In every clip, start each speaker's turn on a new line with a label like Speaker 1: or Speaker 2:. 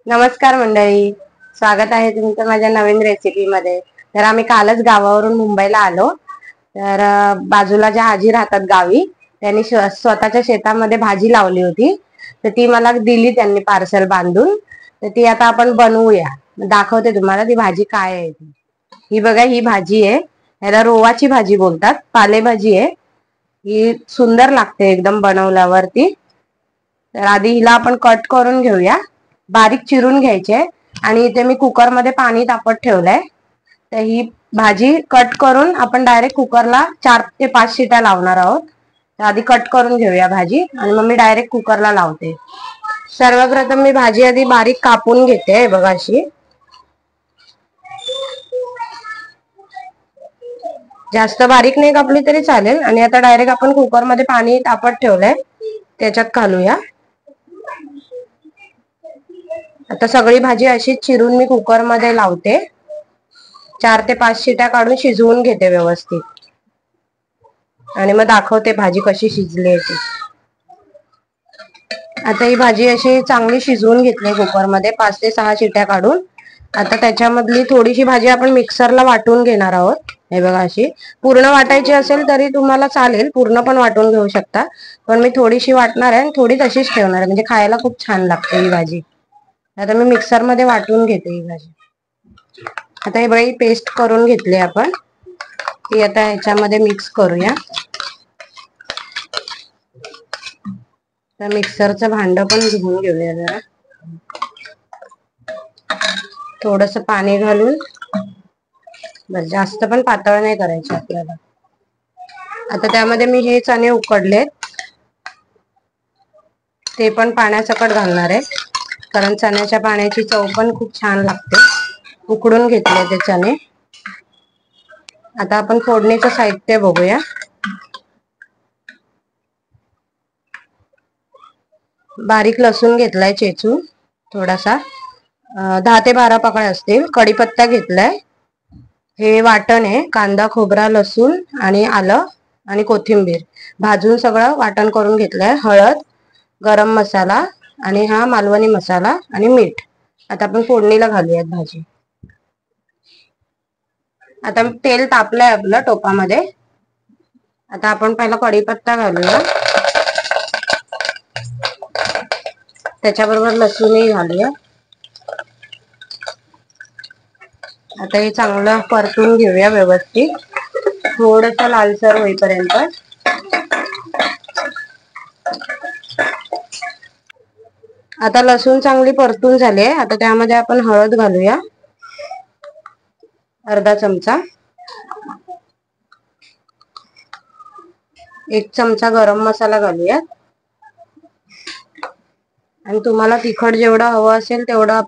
Speaker 1: नमस्कार मंडळी, स्वागत आहे तुमचं माझ्या नवीन रेसिपी मध्ये। तर आम्ही कालच गावावरून मुंबईला आलो। तर बाजूला ज्या आजी राहतात गावी, त्यांनी स्वतःच्या शेतामध्ये भाजी लावली होती। तर ती मला दिली त्यांनी पार्सल बांधून। तर ती आता आपण बनवूया। दाखवते तुम्हाला ती भाजी काय आहे ती। ही बघा, ही भाजी आहे, याला रोवाची भाजी बोलतात, पालेभाजी आहे ही। सुंदर लागते एकदम बनवल्यावरती। तर आधी हिला आपण कट करून घेऊया, बारीक चिरून घ्यायचे। आणि इथे मी कुकर मध्ये पाणी तापत ठेवलंय। तर ही भाजी कट करून आपण डायरेक्ट कुकरला 4 ते 5 शिट्या लावणार आहोत। तर आधी कट करून घेऊया भाजी आणि मग मी डायरेक्ट कुकरला लावते। सर्वप्रथम मी भाजी आधी बारीक कापून घेते, बघा अशी। जास्त बारीक नाही कापली तरी चालेल। आणि आता डायरेक्ट आपण कुकर मध्ये पाणी तापत ठेवलंय, त्याच्यात घालूया। आता सगळी भाजी अशीच चिरून मी कुकर मध्ये लावते। 4 ते 5 शिट्या काढून शिजवून घेते व्यवस्थित। आणि मग दाखवते भाजी कशी शिजली ती। आता ही भाजी अशी चांगली शिजवून घेतली कुकर मध्ये 5 ते 6 शिट्या काढून। आता त्याच्यामधली थोडीशी भाजी आपण मिक्सरला वाटून घेणार आहोत। हे बघा, अशी पूर्ण वाटायची असेल तरी तुम्हाला चालेल, पूर्ण पण वाटून घेऊ शकता। पण मी थोडीशी वाटणार आहे आणि थोडी तशीच ठेवणार आहे, म्हणजे खायला खूप छान लागते ही भाजी। आता मी मिक्सर मध्ये वाटून घेते ही भाजी। आता हे बघा, पेस्ट करून घेतली आपण, ती आता ह्याच्यामध्ये मिक्स करूया। तर मिक्सरचं भांड पण घेऊन घेऊया जरा, थोडस पाणी घालून। बस, जास्त पण पातळ नाही करायची आपल्याला। आता त्यामध्ये मी हे चणे उकडलेत, ते पण पाण्यासकट घालणार आहे, कारण चण्याच्या पाण्याची चव पण खूप छान लागते। उकडून घेतले ते चणे। आता आपण फोडणीचं साहित्य बघूया। बारीक लसूण घेतलाय चेचून थोडासा, 10 ते 12 पाकळ्या असतील। कढीपत्ता घेतलाय, हे वाटण आहे, कांदा खोबरा लसूण आणि आलं आणि कोथिंबीर भाजून सगळं वाटण करून घेतलंय। हळद, गरम मसाला आणि हा मालवणी मसाला आणि मीठ। आता आपण फोडणीला घालूयात भाजी। आता तेल तापलंय आपलं टोपामध्ये। आता आपण पहिला कढीपत्ता घालूया, त्याच्याबरोबर लसूणही घालूया। आता हे चांगलं परतून घेऊया व्यवस्थित, थोडस लालसर होईपर्यंत। आता लसूण चांगली परतून झाले, आता त्यामध्ये आपण हळद घालूया, अर्धा चमचा। 1 चमचा गरम मसाला घालूया। आणि तुम्हाला तिखट जेवढं हवं असेल तेवढा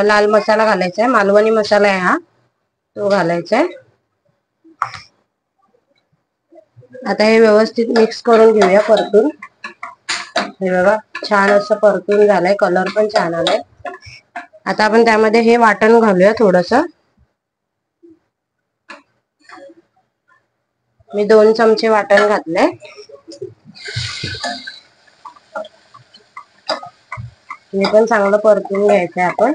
Speaker 1: लाल मसाला घालायचा आहे, मालवणी मसाला आहे हा, तो घालायचा आहे। आता हे व्यवस्थित मिक्स करून घेऊया परतून। हे बघा, छान असं परतून झालंय, कलर पण छान आलाय। आता आपण त्यामध्ये हे वाटण घालूया थोडस। मी 2 चमचे वाटण घातलंय। हे पण चांगलं परतून घ्यायचंय आपण।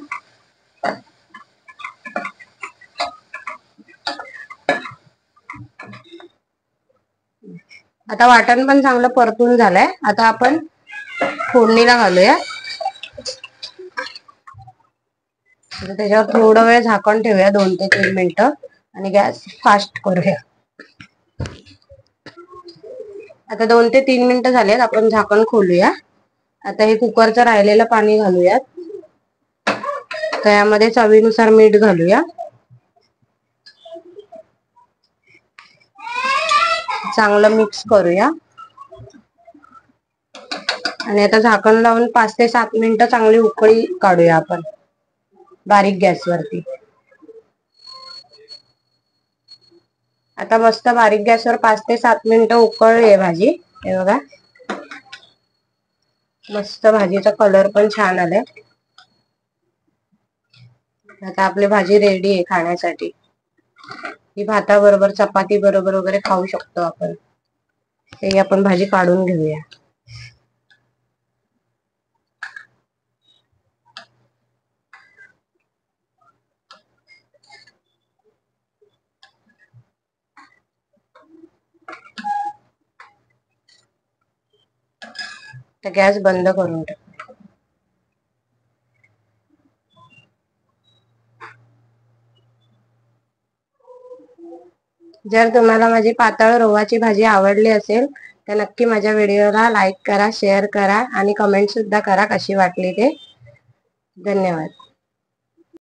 Speaker 1: आता वाटण पण चांगलं परतून झालंय, आता आपण फोडणीला घालूया। त्याच्यावर थोडा वेळ झाकण ठेवूया, 2 ते 3 मिनिटं, आणि गॅस फास्ट करूया। आता 2 ते 3 मिनिटं झालेत, आपण झाकण खोलूया। आता हे कुकरचं राहिलेलं पाणी घालूयात, त्यामध्ये चवीनुसार मीठ घालूया। चांगलं मिक्स करूया आणि आता झाकण लावून 5 ते 7 मिनिटं चांगली उकळी काढूया आपण, बारीक गॅसवरती। आता मस्त बारीक गॅसवर 5 ते 7 मिनिटं उकळली आहे भाजी। हे बघा, मस्त भाजीचा कलर पण छान आलाय। आता आपली भाजी रेडी आहे खाण्यासाठी। ही भाताबरोबर, चपाती बरोबर वगैरे खाऊ शकतो आपण। हे आपण भाजी काढून घेऊया। तर गॅस बंद करून टाक. जर तुम्हाला माझी पातळ रवाची भाजी आवडली असेल तर नक्की माझ्या व्हिडिओला लाईक करा, शेअर करा आणि कमेंट सुद्धा करा कशी वाटली ते. धन्यवाद.